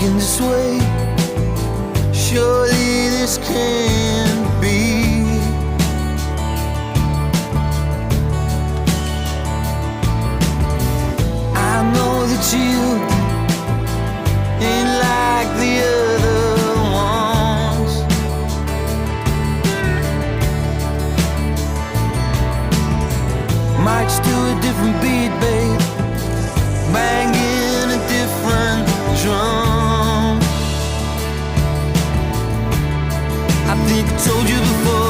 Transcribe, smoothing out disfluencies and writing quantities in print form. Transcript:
thinking this way. Surely this can't be. I know that you ain't like the other ones. March to a different beat, babe, banging a different drum. I think I told you before,